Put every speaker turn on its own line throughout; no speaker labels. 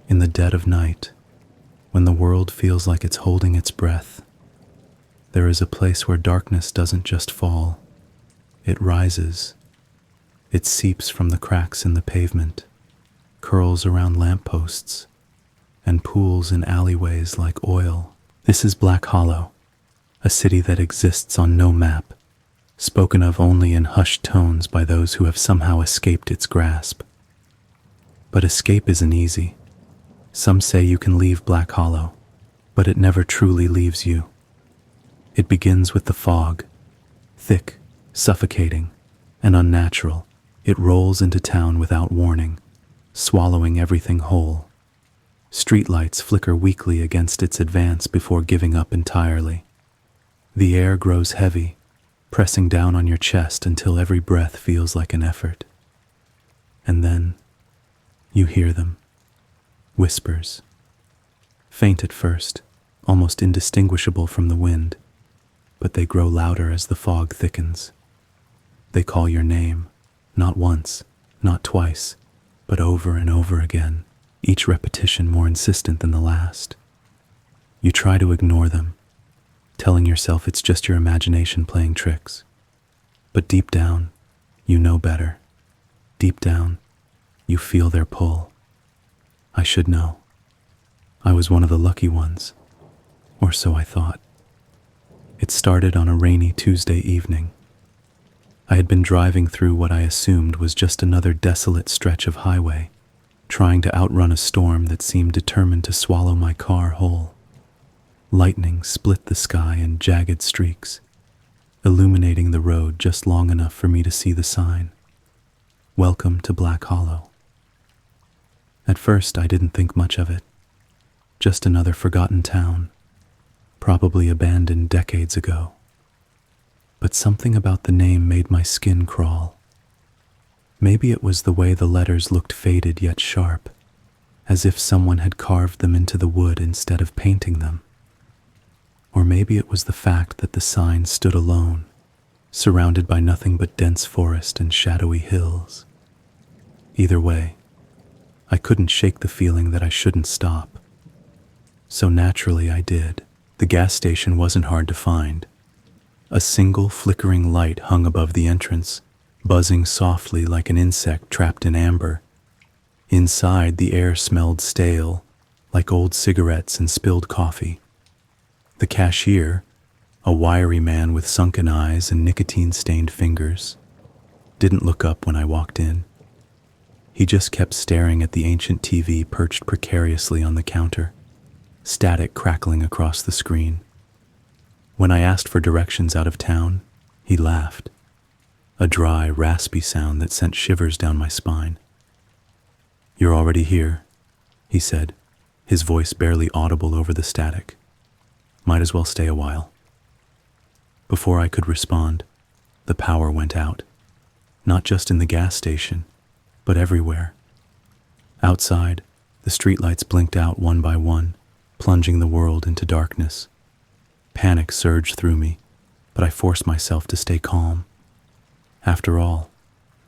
In the dead of night, when the world feels like it's holding its breath, there is a place where darkness doesn't just fall, it rises. It seeps from the cracks in the pavement, curls around lampposts, and pools in alleyways like oil. This is Black Hollow, a city that exists on no map, spoken of only in hushed tones by those who have somehow escaped its grasp. But escape isn't easy. Some say you can leave Black Hollow, but it never truly leaves you. It begins with the fog, thick, suffocating, and unnatural. It rolls into town without warning, swallowing everything whole. Streetlights flicker weakly against its advance before giving up entirely. The air grows heavy, pressing down on your chest until every breath feels like an effort. And then, you hear them. Whispers. Faint at first, almost indistinguishable from the wind, but they grow louder as the fog thickens. They call your name, not once, not twice, but over and over again, each repetition more insistent than the last. You try to ignore them, telling yourself it's just your imagination playing tricks. But deep down, you know better. Deep down, you feel their pull. I should know. I was one of the lucky ones, or so I thought. It started on a rainy Tuesday evening. I had been driving through what I assumed was just another desolate stretch of highway, trying to outrun a storm that seemed determined to swallow my car whole. Lightning split the sky in jagged streaks, illuminating the road just long enough for me to see the sign, "Welcome to Black Hollow." At first, I didn't think much of it. Just another forgotten town, probably abandoned decades ago. But something about the name made my skin crawl. Maybe it was the way the letters looked faded yet sharp, as if someone had carved them into the wood instead of painting them. Or maybe it was the fact that the sign stood alone, surrounded by nothing but dense forest and shadowy hills. Either way, I couldn't shake the feeling that I shouldn't stop. So naturally I did. The gas station wasn't hard to find. A single flickering light hung above the entrance, buzzing softly like an insect trapped in amber. Inside, the air smelled stale, like old cigarettes and spilled coffee. The cashier, a wiry man with sunken eyes and nicotine-stained fingers, didn't look up when I walked in. He just kept staring at the ancient TV perched precariously on the counter, static crackling across the screen. When I asked for directions out of town, he laughed, a dry, raspy sound that sent shivers down my spine. "You're already here," he said, his voice barely audible over the static. "Might as well stay a while." Before I could respond, the power went out, not just in the gas station, but everywhere. Outside, the streetlights blinked out one by one, plunging the world into darkness. Panic surged through me, but I forced myself to stay calm. After all,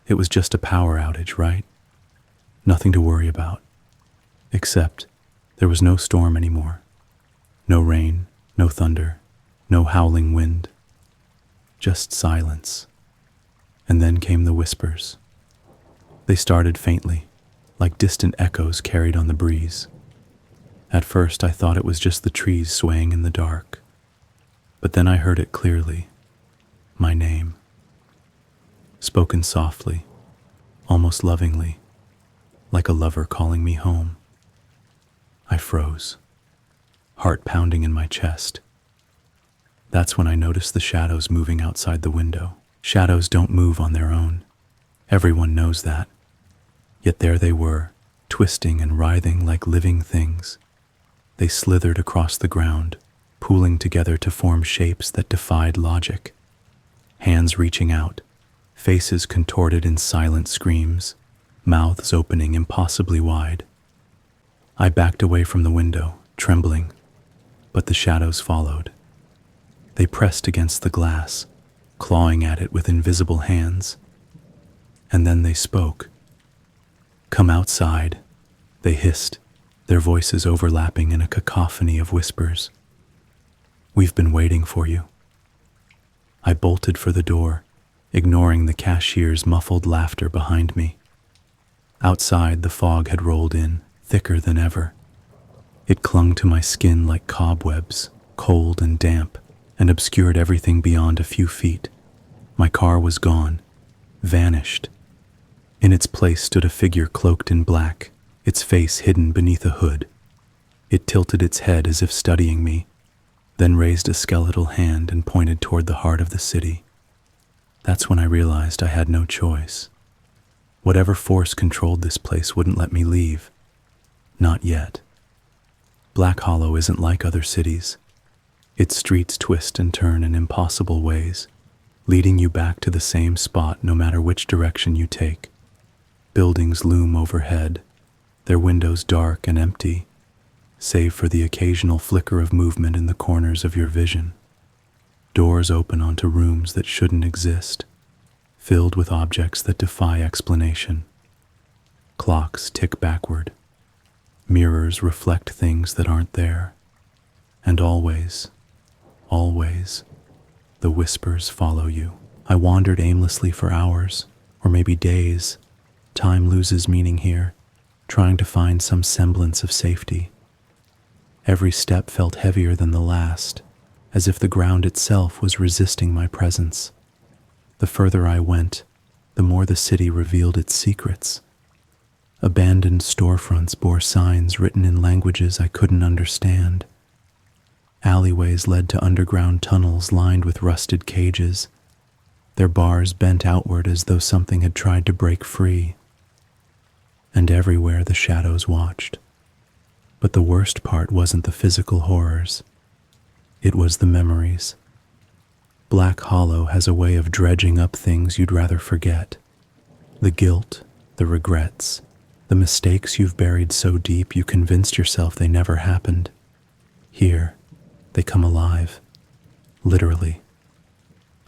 it was just a power outage, right? Nothing to worry about. Except, there was no storm anymore. No rain, no thunder, no howling wind. Just silence. And then came the whispers. They started faintly, like distant echoes carried on the breeze. At first, I thought it was just the trees swaying in the dark. But then I heard it clearly. My name. Spoken softly, almost lovingly, like a lover calling me home. I froze, heart pounding in my chest. That's when I noticed the shadows moving outside the window. Shadows don't move on their own. Everyone knows that. Yet there they were, twisting and writhing like living things. They slithered across the ground, pooling together to form shapes that defied logic. Hands reaching out, faces contorted in silent screams, mouths opening impossibly wide. I backed away from the window, trembling, but the shadows followed. They pressed against the glass, clawing at it with invisible hands. And then they spoke. "Come outside," they hissed, their voices overlapping in a cacophony of whispers. "We've been waiting for you." I bolted for the door, ignoring the cashier's muffled laughter behind me. Outside, the fog had rolled in, thicker than ever. It clung to my skin like cobwebs, cold and damp, and obscured everything beyond a few feet. My car was gone, vanished. In its place stood a figure cloaked in black, its face hidden beneath a hood. It tilted its head as if studying me, then raised a skeletal hand and pointed toward the heart of the city. That's when I realized I had no choice. Whatever force controlled this place wouldn't let me leave. Not yet. Black Hollow isn't like other cities. Its streets twist and turn in impossible ways, leading you back to the same spot no matter which direction you take. Buildings loom overhead, their windows dark and empty, save for the occasional flicker of movement in the corners of your vision. Doors open onto rooms that shouldn't exist, filled with objects that defy explanation. Clocks tick backward. Mirrors reflect things that aren't there. And always, the whispers follow you. I wandered aimlessly for hours, or maybe days. Time loses meaning here, trying to find some semblance of safety. Every step felt heavier than the last, as if the ground itself was resisting my presence. The further I went, the more the city revealed its secrets. Abandoned storefronts bore signs written in languages I couldn't understand. Alleyways led to underground tunnels lined with rusted cages, their bars bent outward as though something had tried to break free. And everywhere the shadows watched. But the worst part wasn't the physical horrors. It was the memories. Black Hollow has a way of dredging up things you'd rather forget. The guilt, the regrets, the mistakes you've buried so deep you convinced yourself they never happened. Here, they come alive. Literally.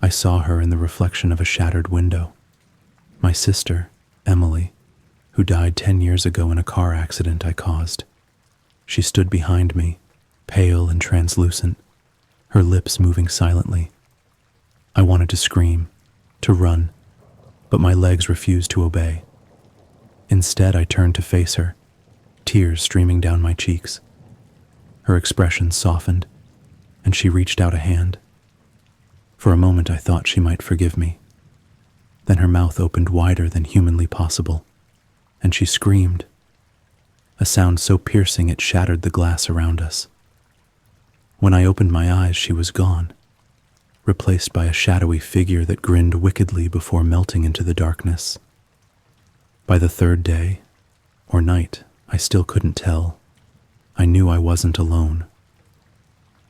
I saw her in the reflection of a shattered window. My sister, Emily, who died 10 years ago in a car accident I caused. She stood behind me, pale and translucent, her lips moving silently. I wanted to scream, to run, but my legs refused to obey. Instead, I turned to face her, tears streaming down my cheeks. Her expression softened, and she reached out a hand. For a moment, I thought she might forgive me. Then her mouth opened wider than humanly possible, and she screamed, a sound so piercing it shattered the glass around us. When I opened my eyes, she was gone, replaced by a shadowy figure that grinned wickedly before melting into the darkness. By the third day, or night, I still couldn't tell. I knew I wasn't alone.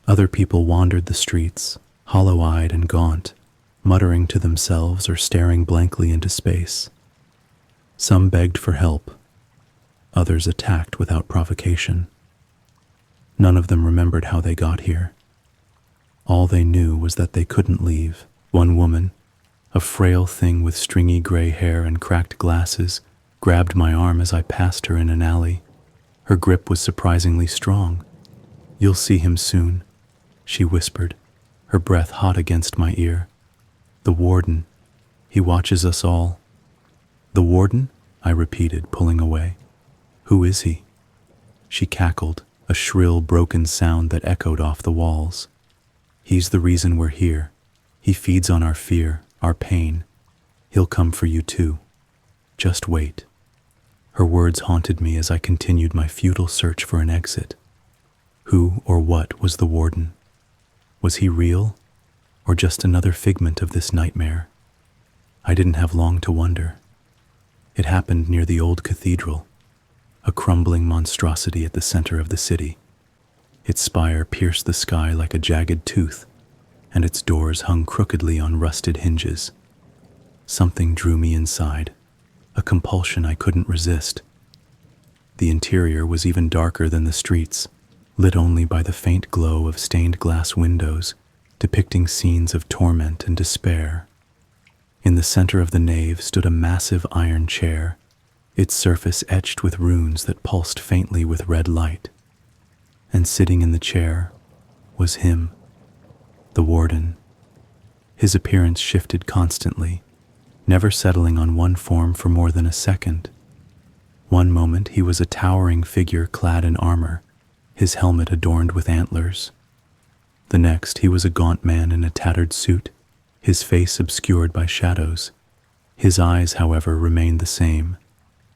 Other people wandered the streets, hollow-eyed and gaunt, muttering to themselves or staring blankly into space. Some begged for help. Others attacked without provocation. None of them remembered how they got here. All they knew was that they couldn't leave. One woman, a frail thing with stringy gray hair and cracked glasses, grabbed my arm as I passed her in an alley. Her grip was surprisingly strong. "You'll see him soon," she whispered, her breath hot against my ear. "The Warden. He watches us all." "The Warden?" I repeated, pulling away. "Who is he?" She cackled, a shrill, broken sound that echoed off the walls. "He's the reason we're here. He feeds on our fear, our pain. He'll come for you too. Just wait." Her words haunted me as I continued my futile search for an exit. Who or what was the Warden? Was he real, or just another figment of this nightmare? I didn't have long to wonder. It happened near the old cathedral, a crumbling monstrosity at the center of the city. Its spire pierced the sky like a jagged tooth, and its doors hung crookedly on rusted hinges. Something drew me inside, a compulsion I couldn't resist. The interior was even darker than the streets, lit only by the faint glow of stained glass windows, depicting scenes of torment and despair. In the center of the nave stood a massive iron chair, its surface etched with runes that pulsed faintly with red light. And sitting in the chair was him, the Warden. His appearance shifted constantly, never settling on one form for more than a second. One moment he was a towering figure clad in armor, his helmet adorned with antlers. The next he was a gaunt man in a tattered suit, his face obscured by shadows. His eyes, however, remained the same,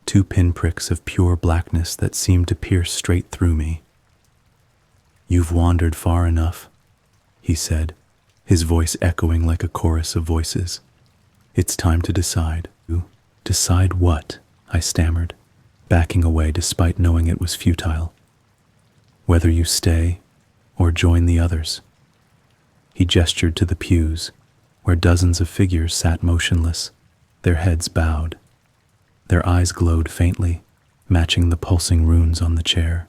two pinpricks of pure blackness that seemed to pierce straight through me. "You've wandered far enough," he said, his voice echoing like a chorus of voices. "It's time to decide." "Decide what?" I stammered, backing away despite knowing it was futile. "Whether you stay or join the others." He gestured to the pews, where dozens of figures sat motionless, their heads bowed. Their eyes glowed faintly, matching the pulsing runes on the chair.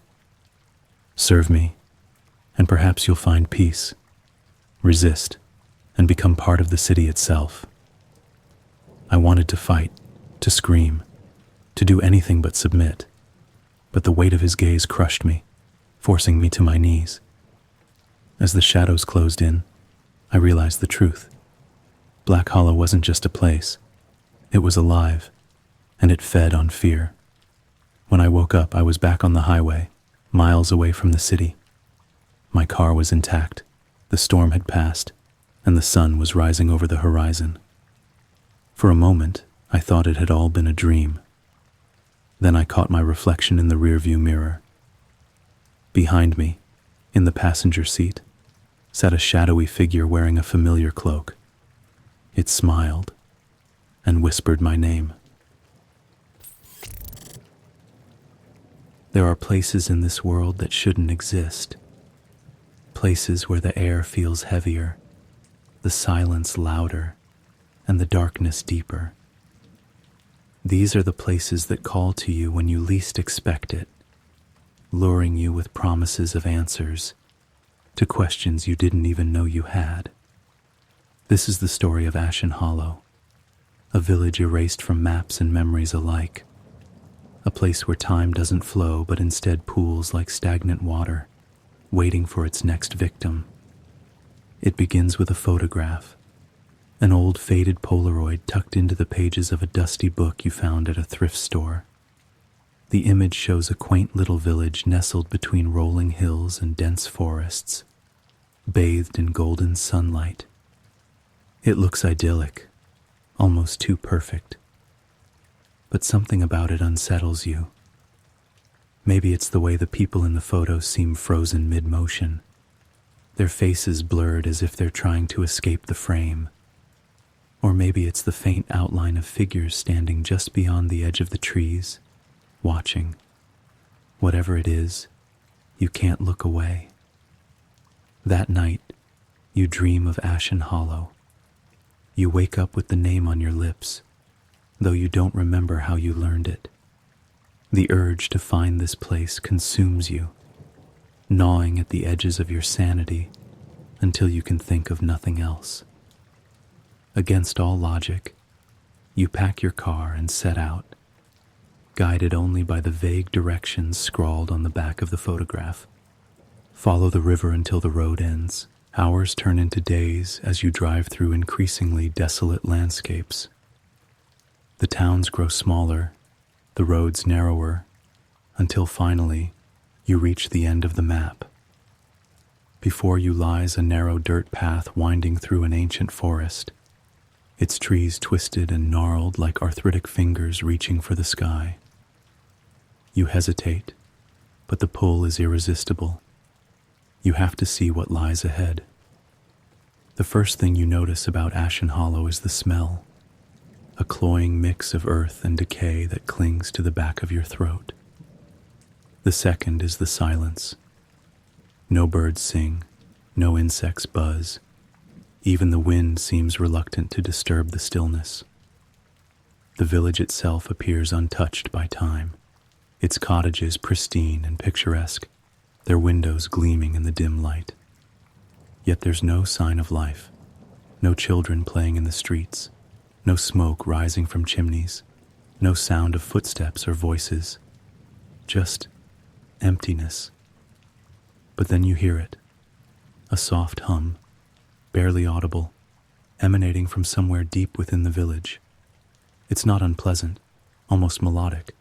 "Serve me, and perhaps you'll find peace. Resist, and become part of the city itself." I wanted to fight, to scream, to do anything but submit, but the weight of his gaze crushed me, forcing me to my knees. As the shadows closed in, I realized the truth. Black Hollow wasn't just a place. It was alive, and it fed on fear. When I woke up, I was back on the highway, miles away from the city. My car was intact, the storm had passed, and the sun was rising over the horizon. For a moment, I thought it had all been a dream. Then I caught my reflection in the rearview mirror. Behind me, in the passenger seat, sat a shadowy figure wearing a familiar cloak. It smiled and whispered my name. There are places in this world that shouldn't exist. Places where the air feels heavier, the silence louder, and the darkness deeper. These are the places that call to you when you least expect it, luring you with promises of answers to questions you didn't even know you had. This is the story of Ashen Hollow, a village erased from maps and memories alike, a place where time doesn't flow but instead pools like stagnant water, waiting for its next victim. It begins with a photograph, an old faded Polaroid tucked into the pages of a dusty book you found at a thrift store. The image shows a quaint little village nestled between rolling hills and dense forests, bathed in golden sunlight. It looks idyllic, almost too perfect. But something about it unsettles you. Maybe it's the way the people in the photo seem frozen mid-motion, their faces blurred as if they're trying to escape the frame. Or maybe it's the faint outline of figures standing just beyond the edge of the trees, watching. Whatever it is, you can't look away. That night, you dream of Ashen Hollow. You wake up with the name on your lips, though you don't remember how you learned it. The urge to find this place consumes you, gnawing at the edges of your sanity until you can think of nothing else. Against all logic, you pack your car and set out, guided only by the vague directions scrawled on the back of the photograph. Follow the river until the road ends. Hours turn into days as you drive through increasingly desolate landscapes. The towns grow smaller, the roads narrower, until finally you reach the end of the map. Before you lies a narrow dirt path winding through an ancient forest, its trees twisted and gnarled like arthritic fingers reaching for the sky. You hesitate, but the pull is irresistible. You have to see what lies ahead. The first thing you notice about Ashen Hollow is the smell, a cloying mix of earth and decay that clings to the back of your throat. The second is the silence. No birds sing, no insects buzz. Even the wind seems reluctant to disturb the stillness. The village itself appears untouched by time, its cottages pristine and picturesque, their windows gleaming in the dim light. Yet there's no sign of life, no children playing in the streets, no smoke rising from chimneys. No sound of footsteps or voices, just emptiness. But then you hear it, a soft hum, barely audible, emanating from somewhere deep within the village. It's not unpleasant, almost melodic,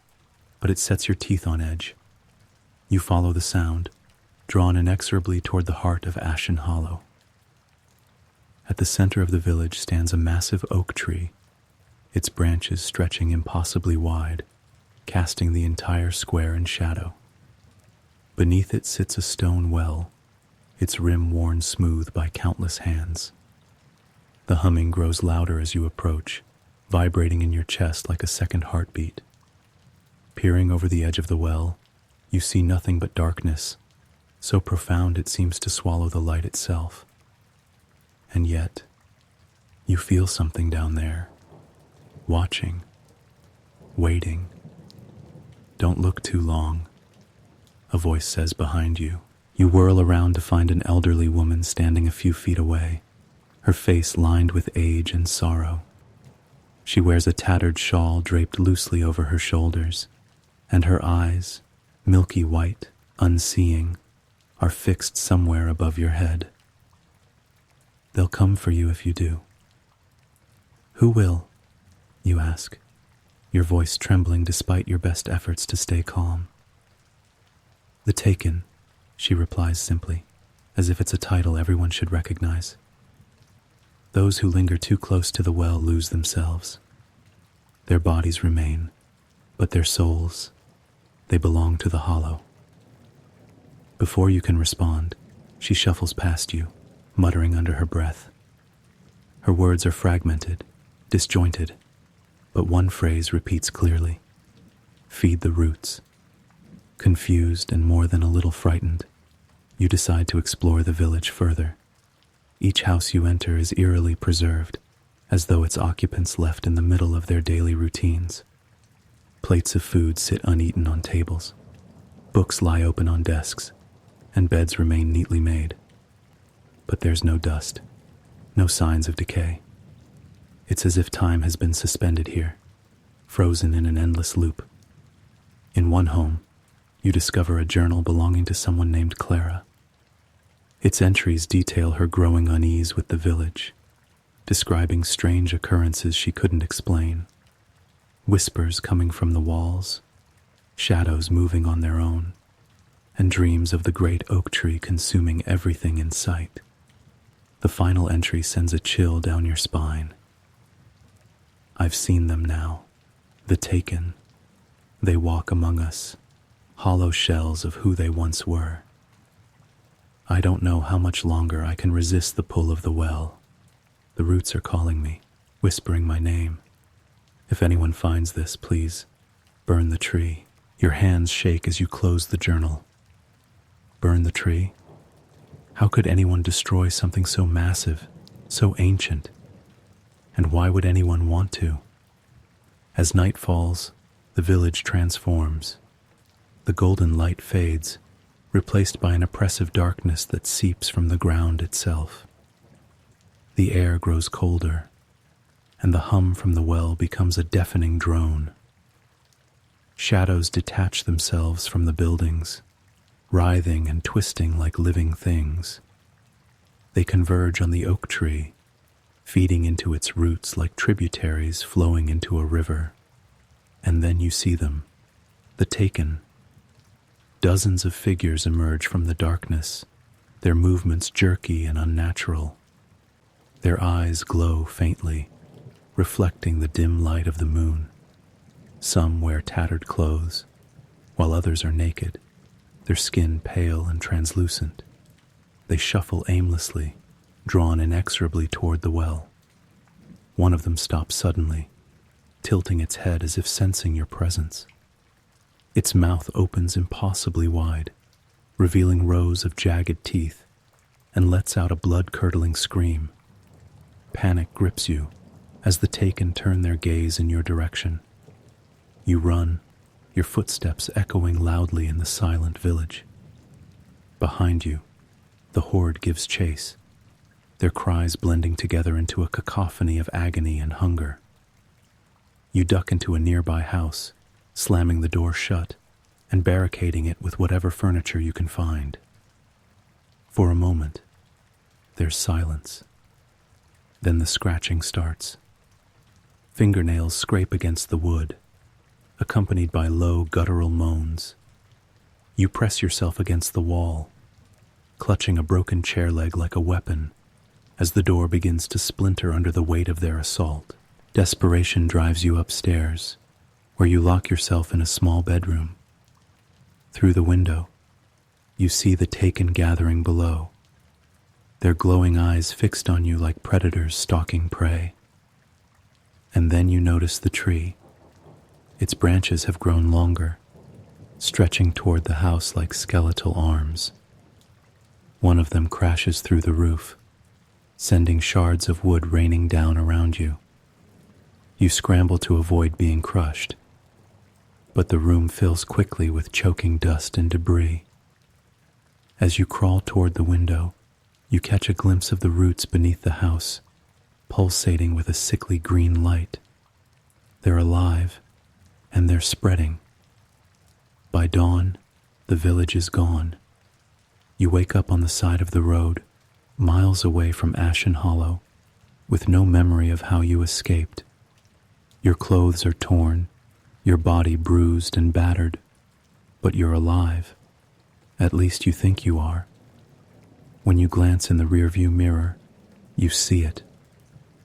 but it sets your teeth on edge. You follow the sound, drawn inexorably toward the heart of Ashen Hollow. At the center of the village stands a massive oak tree, its branches stretching impossibly wide, casting the entire square in shadow. Beneath it sits a stone well, its rim worn smooth by countless hands. The humming grows louder as you approach, vibrating in your chest like a second heartbeat. Peering over the edge of the well, you see nothing but darkness, so profound it seems to swallow the light itself. And yet, you feel something down there, watching, waiting. Don't look too long, a voice says behind you. You whirl around to find an elderly woman standing a few feet away, her face lined with age and sorrow. She wears a tattered shawl draped loosely over her shoulders, and her eyes, milky white, unseeing, are fixed somewhere above your head. They'll come for you if you do. Who will? You ask, your voice trembling despite your best efforts to stay calm. The Taken, she replies simply, as if it's a title everyone should recognize. Those who linger too close to the well lose themselves. Their bodies remain, but their souls, they belong to the hollow. Before you can respond, she shuffles past you, muttering under her breath. Her words are fragmented, disjointed, but one phrase repeats clearly: feed the roots. Confused and more than a little frightened, you decide to explore the village further. Each house you enter is eerily preserved, as though its occupants left in the middle of their daily routines. Plates of food sit uneaten on tables, books lie open on desks, and beds remain neatly made. But there's no dust, no signs of decay. It's as if time has been suspended here, frozen in an endless loop. In one home, you discover a journal belonging to someone named Clara. Its entries detail her growing unease with the village, describing strange occurrences she couldn't explain. Whispers coming from the walls, shadows moving on their own, and dreams of the great oak tree consuming everything in sight. The final entry sends a chill down your spine. I've seen them now, the Taken. They walk among us, hollow shells of who they once were. I don't know how much longer I can resist the pull of the well. The roots are calling me, whispering my name. If anyone finds this, please, burn the tree. Your hands shake as you close the journal. Burn the tree? How could anyone destroy something so massive, so ancient? And why would anyone want to? As night falls, the village transforms. The golden light fades, replaced by an oppressive darkness that seeps from the ground itself. The air grows colder, and the hum from the well becomes a deafening drone. Shadows detach themselves from the buildings, writhing and twisting like living things. They converge on the oak tree, feeding into its roots like tributaries flowing into a river. And then you see them, the Taken. Dozens of figures emerge from the darkness, their movements jerky and unnatural. Their eyes glow faintly, reflecting the dim light of the moon. Some wear tattered clothes, while others are naked, their skin pale and translucent. They shuffle aimlessly, drawn inexorably toward the well. One of them stops suddenly, tilting its head as if sensing your presence. Its mouth opens impossibly wide, revealing rows of jagged teeth, and lets out a blood-curdling scream. Panic grips you as the Taken turn their gaze in your direction. You run, your footsteps echoing loudly in the silent village. Behind you, the horde gives chase, their cries blending together into a cacophony of agony and hunger. You duck into a nearby house, slamming the door shut and barricading it with whatever furniture you can find. For a moment, there's silence. Then the scratching starts. Fingernails scrape against the wood, accompanied by low guttural moans. You press yourself against the wall, clutching a broken chair leg like a weapon as the door begins to splinter under the weight of their assault. Desperation drives you upstairs, where you lock yourself in a small bedroom. Through the window, you see the Taken gathering below, their glowing eyes fixed on you like predators stalking prey. And then you notice the tree. Its branches have grown longer, stretching toward the house like skeletal arms. One of them crashes through the roof, sending shards of wood raining down around you. You scramble to avoid being crushed, but the room fills quickly with choking dust and debris. As you crawl toward the window, you catch a glimpse of the roots beneath the house, pulsating with a sickly green light. They're alive, and they're spreading. By dawn, the village is gone. You wake up on the side of the road, miles away from Ashen Hollow, with no memory of how you escaped. Your clothes are torn, your body bruised and battered, but you're alive. At least you think you are. When you glance in the rearview mirror, you see it,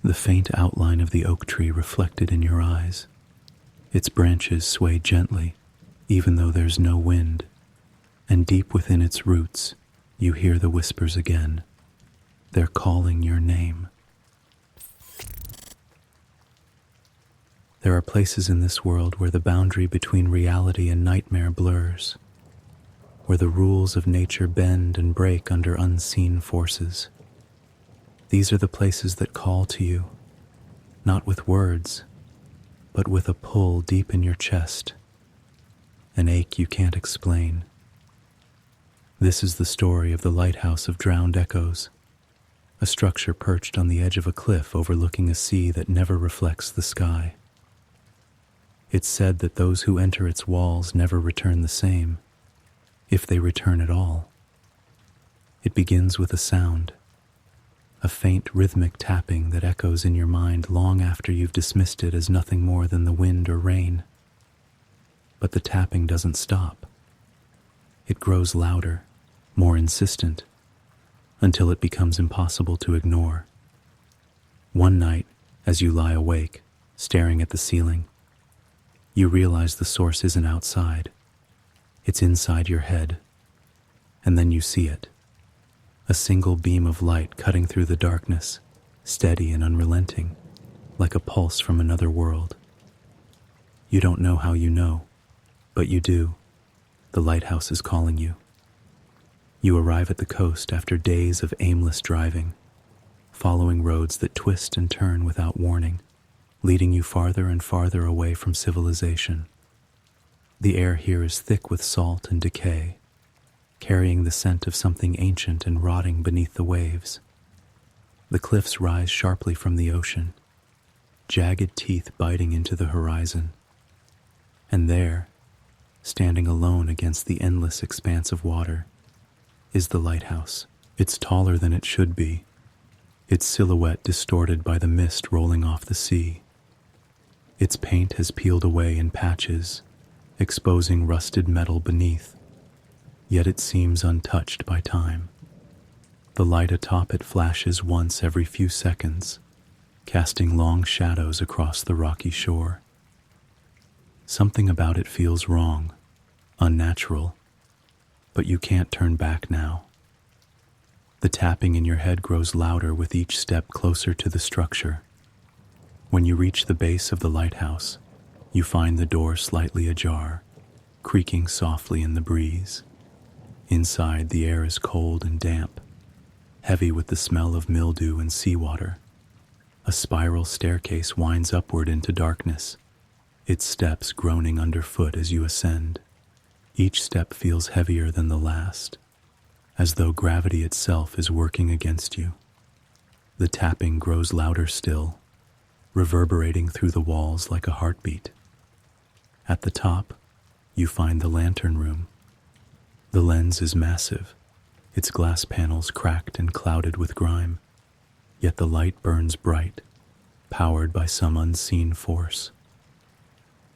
the faint outline of the oak tree reflected in your eyes. Its branches sway gently, even though there's no wind, and deep within its roots, you hear the whispers again. They're calling your name. There are places in this world where the boundary between reality and nightmare blurs, where the rules of nature bend and break under unseen forces. These are the places that call to you, not with words, but with a pull deep in your chest, an ache you can't explain. This is the story of the Lighthouse of Drowned Echoes, a structure perched on the edge of a cliff overlooking a sea that never reflects the sky. It's said that those who enter its walls never return the same, if they return at all. It begins with a sound, a faint rhythmic tapping that echoes in your mind long after you've dismissed it as nothing more than the wind or rain. But the tapping doesn't stop. It grows louder, more insistent, until it becomes impossible to ignore. One night, as you lie awake, staring at the ceiling, you realize the source isn't outside. It's inside your head. And then you see it. A single beam of light cutting through the darkness, steady and unrelenting, like a pulse from another world. You don't know how you know, but you do. The lighthouse is calling you. You arrive at the coast after days of aimless driving, following roads that twist and turn without warning, leading you farther and farther away from civilization. The air here is thick with salt and decay, carrying the scent of something ancient and rotting beneath the waves. The cliffs rise sharply from the ocean, jagged teeth biting into the horizon. And there, standing alone against the endless expanse of water, is the lighthouse. It's taller than it should be, its silhouette distorted by the mist rolling off the sea. Its paint has peeled away in patches, exposing rusted metal beneath, yet it seems untouched by time. The light atop it flashes once every few seconds, casting long shadows across the rocky shore. Something about it feels wrong, unnatural, but you can't turn back now. The tapping in your head grows louder with each step closer to the structure. When you reach the base of the lighthouse, you find the door slightly ajar, creaking softly in the breeze. Inside, the air is cold and damp, heavy with the smell of mildew and seawater. A spiral staircase winds upward into darkness, its steps groaning underfoot as you ascend. Each step feels heavier than the last, as though gravity itself is working against you. The tapping grows louder still, reverberating through the walls like a heartbeat. At the top, you find the lantern room. The lens is massive, its glass panels cracked and clouded with grime, yet the light burns bright, powered by some unseen force.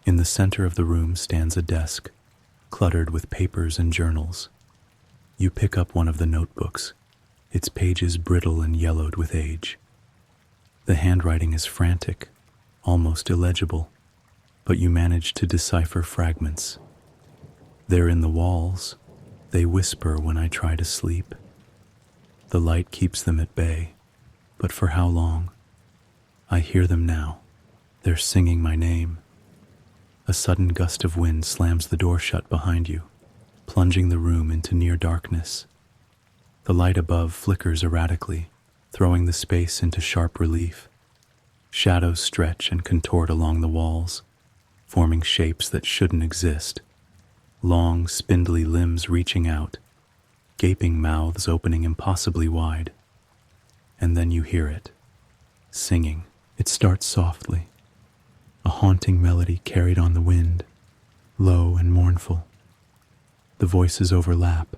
In the center of the room stands a desk, cluttered with papers and journals. You pick up one of the notebooks, its pages brittle and yellowed with age. The handwriting is frantic, almost illegible, but you manage to decipher fragments. They're in the walls. They whisper when I try to sleep. The light keeps them at bay, but for how long? I hear them now. They're singing my name. A sudden gust of wind slams the door shut behind you, plunging the room into near darkness. The light above flickers erratically, throwing the space into sharp relief. Shadows stretch and contort along the walls, forming shapes that shouldn't exist. Long, spindly limbs reaching out, gaping mouths opening impossibly wide. And then you hear it, singing. It starts softly, a haunting melody carried on the wind, low and mournful. The voices overlap,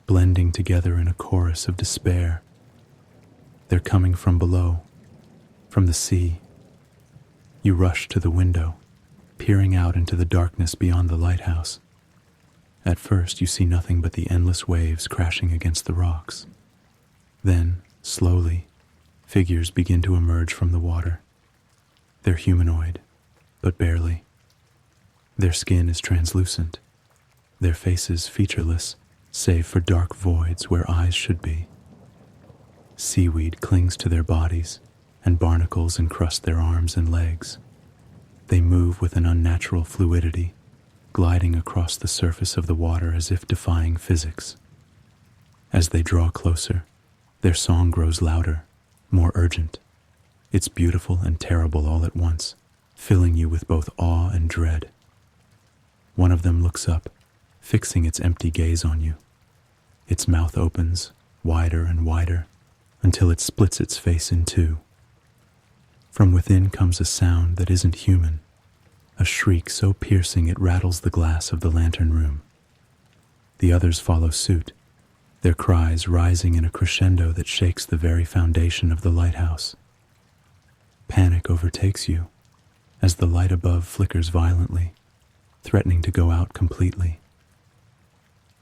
blending together in a chorus of despair. They're coming from below, from the sea. You rush to the window, peering out into the darkness beyond the lighthouse. At first, you see nothing but the endless waves crashing against the rocks. Then, slowly, figures begin to emerge from the water. They're humanoid, but barely. Their skin is translucent, their faces featureless, save for dark voids where eyes should be. Seaweed clings to their bodies, and barnacles encrust their arms and legs. They move with an unnatural fluidity, gliding across the surface of the water as if defying physics. As they draw closer, their song grows louder, more urgent. It's beautiful and terrible all at once, filling you with both awe and dread. One of them looks up, fixing its empty gaze on you. Its mouth opens, wider and wider, until it splits its face in two. From within comes a sound that isn't human, a shriek so piercing it rattles the glass of the lantern room. The others follow suit, their cries rising in a crescendo that shakes the very foundation of the lighthouse. Panic overtakes you as the light above flickers violently, threatening to go out completely.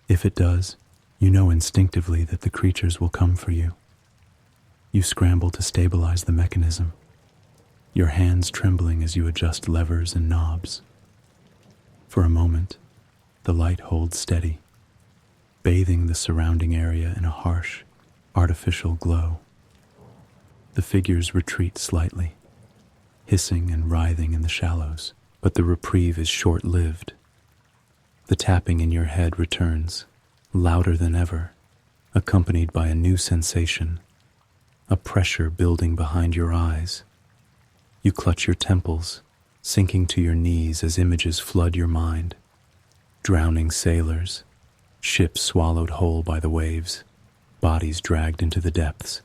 If it does, you know instinctively that the creatures will come for you. You scramble to stabilize the mechanism, your hands trembling as you adjust levers and knobs. For a moment, the light holds steady, bathing the surrounding area in a harsh, artificial glow. The figures retreat slightly, hissing and writhing in the shallows, but the reprieve is short-lived. The tapping in your head returns, louder than ever, accompanied by a new sensation, a pressure building behind your eyes. You clutch your temples, sinking to your knees as images flood your mind. Drowning sailors, ships swallowed whole by the waves, bodies dragged into the depths.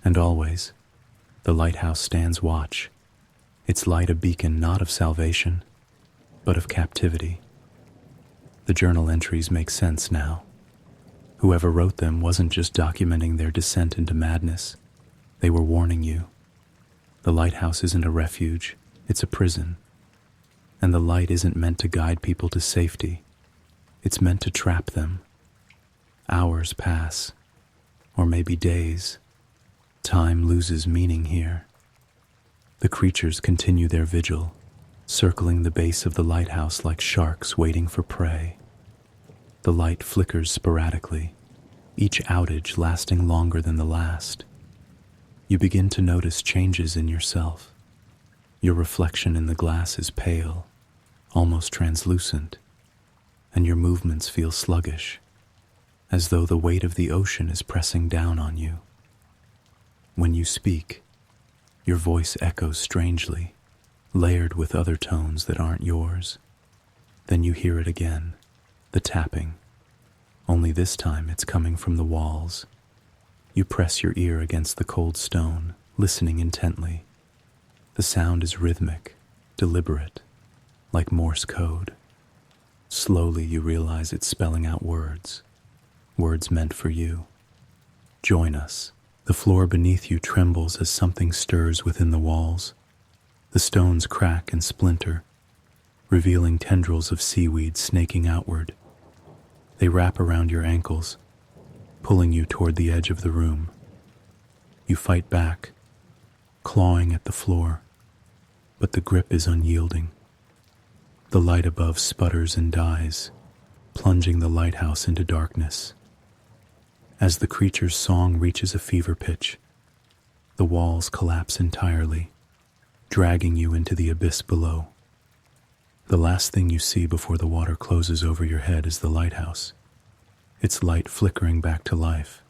And always, the lighthouse stands watch, its light a beacon not of salvation, but of captivity. The journal entries make sense now. Whoever wrote them wasn't just documenting their descent into madness. They were warning you. The lighthouse isn't a refuge, it's a prison. And the light isn't meant to guide people to safety. It's meant to trap them. Hours pass, or maybe days. Time loses meaning here. The creatures continue their vigil, circling the base of the lighthouse like sharks waiting for prey. The light flickers sporadically, each outage lasting longer than the last. You begin to notice changes in yourself. Your reflection in the glass is pale, almost translucent, and your movements feel sluggish, as though the weight of the ocean is pressing down on you. When you speak, your voice echoes strangely, layered with other tones that aren't yours. Then you hear it again, the tapping. Only this time it's coming from the walls. You press your ear against the cold stone, listening intently. The sound is rhythmic, deliberate, like Morse code. Slowly you realize it's spelling out words, words meant for you. Join us. The floor beneath you trembles as something stirs within the walls. The stones crack and splinter, revealing tendrils of seaweed snaking outward. They wrap around your ankles, pulling you toward the edge of the room. You fight back, clawing at the floor, but the grip is unyielding. The light above sputters and dies, plunging the lighthouse into darkness. As the creature's song reaches a fever pitch, the walls collapse entirely, dragging you into the abyss below. The last thing you see before the water closes over your head is the lighthouse, its light flickering back to life.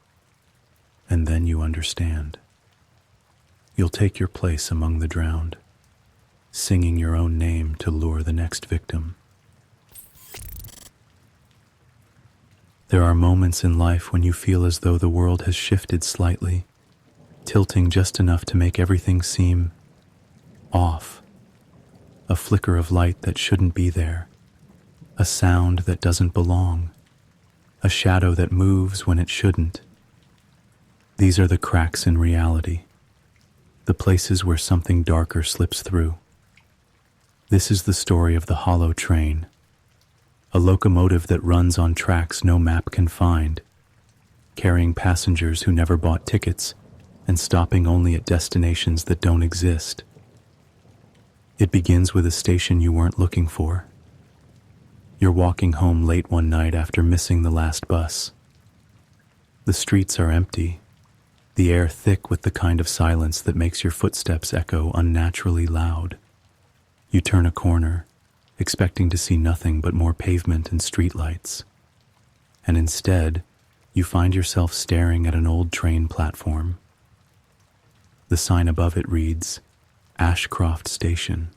And then you understand. You'll take your place among the drowned, singing your own name to lure the next victim. There are moments in life when you feel as though the world has shifted slightly, tilting just enough to make everything seem off. A flicker of light that shouldn't be there, a sound that doesn't belong, a shadow that moves when it shouldn't. These are the cracks in reality, the places where something darker slips through. This is the story of the hollow train, a locomotive that runs on tracks no map can find, carrying passengers who never bought tickets and stopping only at destinations that don't exist. It begins with a station you weren't looking for. You're walking home late one night after missing the last bus. The streets are empty, the air thick with the kind of silence that makes your footsteps echo unnaturally loud. You turn a corner, expecting to see nothing but more pavement and streetlights. And instead, you find yourself staring at an old train platform. The sign above it reads, Ashcroft Station,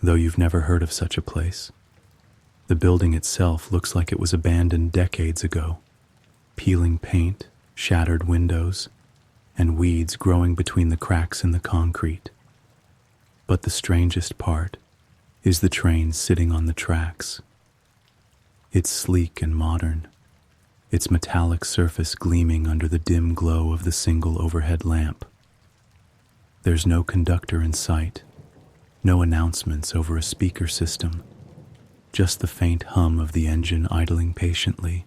though you've never heard of such a place. The building itself looks like it was abandoned decades ago, peeling paint, shattered windows, and weeds growing between the cracks in the concrete. But the strangest part is the train sitting on the tracks. It's sleek and modern, its metallic surface gleaming under the dim glow of the single overhead lamp. There's no conductor in sight, no announcements over a speaker system, just the faint hum of the engine idling patiently.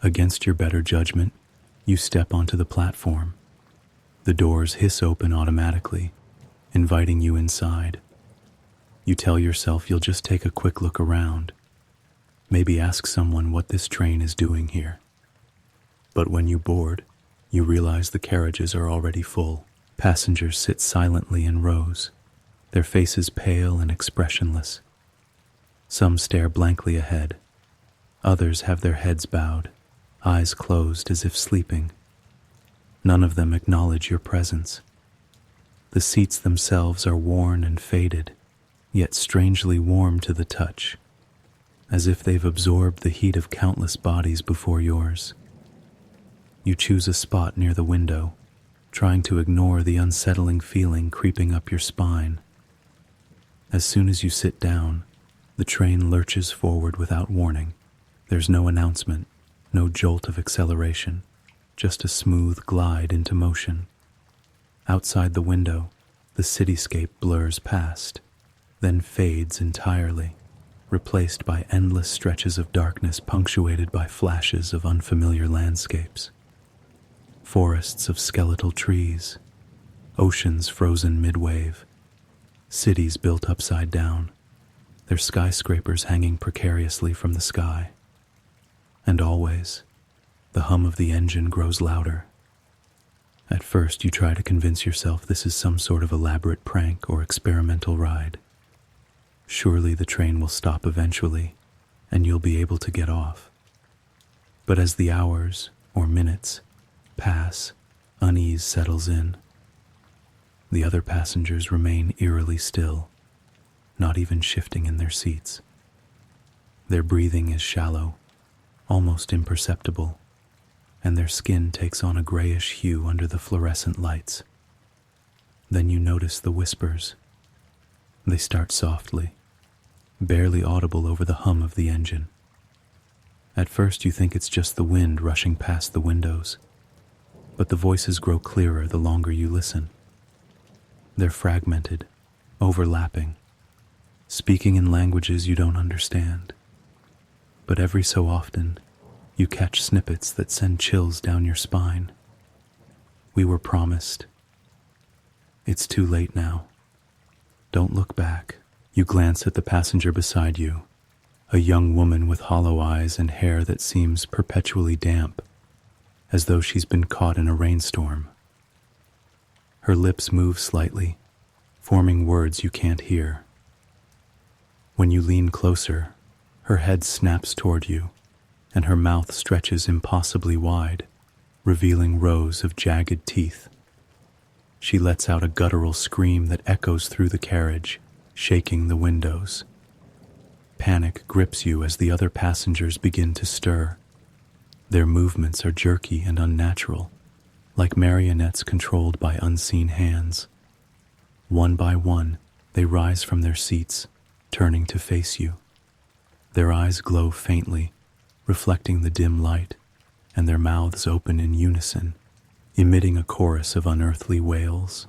Against your better judgment, you step onto the platform. The doors hiss open automatically, inviting you inside. You tell yourself you'll just take a quick look around, maybe ask someone what this train is doing here. But when you board, you realize the carriages are already full. Passengers sit silently in rows, their faces pale and expressionless. Some stare blankly ahead. Others have their heads bowed, eyes closed as if sleeping. None of them acknowledge your presence. The seats themselves are worn and faded, yet strangely warm to the touch, as if they've absorbed the heat of countless bodies before yours. You choose a spot near the window, trying to ignore the unsettling feeling creeping up your spine. As soon as you sit down, the train lurches forward without warning. There's no announcement, no jolt of acceleration, just a smooth glide into motion. Outside the window, the cityscape blurs past, then fades entirely, replaced by endless stretches of darkness punctuated by flashes of unfamiliar landscapes. Forests of skeletal trees, oceans frozen mid-wave, cities built upside down, their skyscrapers hanging precariously from the sky. And always, the hum of the engine grows louder. At first, you try to convince yourself this is some sort of elaborate prank or experimental ride. Surely the train will stop eventually, and you'll be able to get off. But as the hours, or minutes, pass, unease settles in. The other passengers remain eerily still, not even shifting in their seats. Their breathing is shallow, almost imperceptible, and their skin takes on a grayish hue under the fluorescent lights. Then you notice the whispers. They start softly, barely audible over the hum of the engine. At first you think it's just the wind rushing past the windows, but the voices grow clearer the longer you listen. They're fragmented, overlapping, speaking in languages you don't understand. But every so often, you catch snippets that send chills down your spine. We were promised. It's too late now. Don't look back. You glance at the passenger beside you, a young woman with hollow eyes and hair that seems perpetually damp, as though she's been caught in a rainstorm. Her lips move slightly, forming words you can't hear. When you lean closer, her head snaps toward you, and her mouth stretches impossibly wide, revealing rows of jagged teeth. She lets out a guttural scream that echoes through the carriage, shaking the windows. Panic grips you as the other passengers begin to stir. Their movements are jerky and unnatural, like marionettes controlled by unseen hands. One by one, they rise from their seats, turning to face you. Their eyes glow faintly, reflecting the dim light, and their mouths open in unison, emitting a chorus of unearthly wails.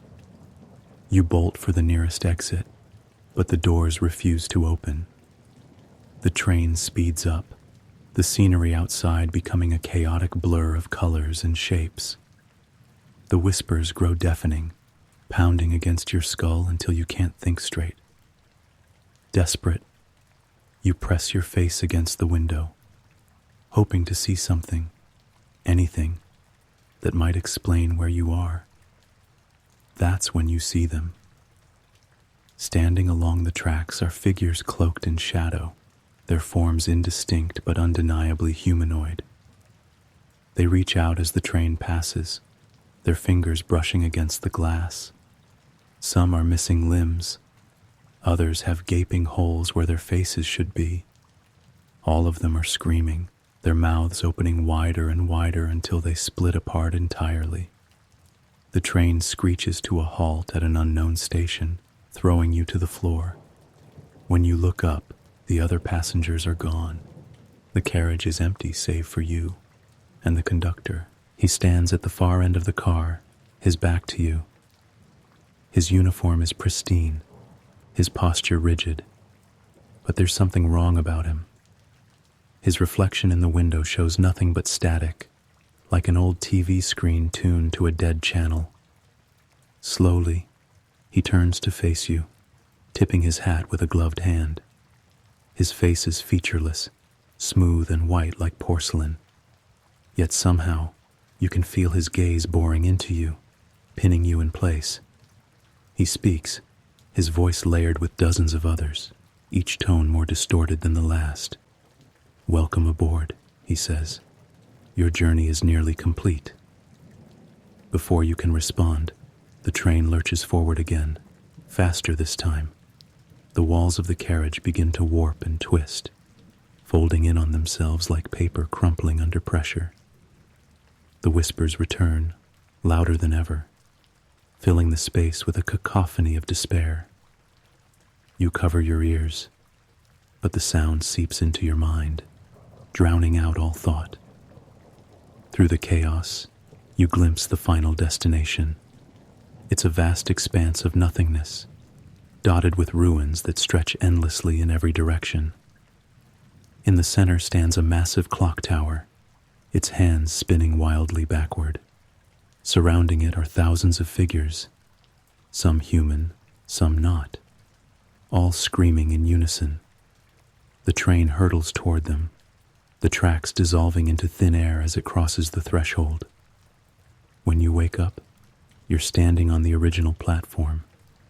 You bolt for the nearest exit, but the doors refuse to open. The train speeds up, the scenery outside becoming a chaotic blur of colors and shapes. The whispers grow deafening, pounding against your skull until you can't think straight. Desperate, you press your face against the window, hoping to see something, anything, that might explain where you are. That's when you see them. Standing along the tracks are figures cloaked in shadow, their forms indistinct but undeniably humanoid. They reach out as the train passes, their fingers brushing against the glass. Some are missing limbs. Others have gaping holes where their faces should be. All of them are screaming, their mouths opening wider and wider until they split apart entirely. The train screeches to a halt at an unknown station, throwing you to the floor. When you look up, the other passengers are gone. The carriage is empty save for you and the conductor. He stands at the far end of the car, his back to you. His uniform is pristine, his posture rigid, but there's something wrong about him. His reflection in the window shows nothing but static, like an old TV screen tuned to a dead channel. Slowly, he turns to face you, tipping his hat with a gloved hand. His face is featureless, smooth and white like porcelain. Yet somehow, you can feel his gaze boring into you, pinning you in place. He speaks, his voice layered with dozens of others, each tone more distorted than the last. "Welcome aboard," he says. "Your journey is nearly complete." Before you can respond, the train lurches forward again, faster this time. The walls of the carriage begin to warp and twist, folding in on themselves like paper crumpling under pressure. The whispers return, louder than ever, filling the space with a cacophony of despair. You cover your ears, but the sound seeps into your mind, drowning out all thought. Through the chaos, you glimpse the final destination. It's a vast expanse of nothingness, dotted with ruins that stretch endlessly in every direction. In the center stands a massive clock tower, its hands spinning wildly backward. Surrounding it are thousands of figures, some human, some not, all screaming in unison. The train hurtles toward them, the tracks dissolving into thin air as it crosses the threshold. When you wake up, you're standing on the original platform,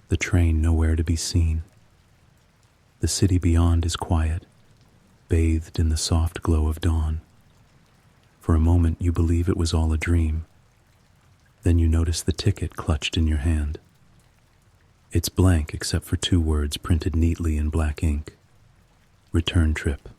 the train nowhere to be seen. The city beyond is quiet, bathed in the soft glow of dawn. For a moment you believe it was all a dream. Then you notice the ticket clutched in your hand. It's blank except for 2 words printed neatly in black ink: return trip.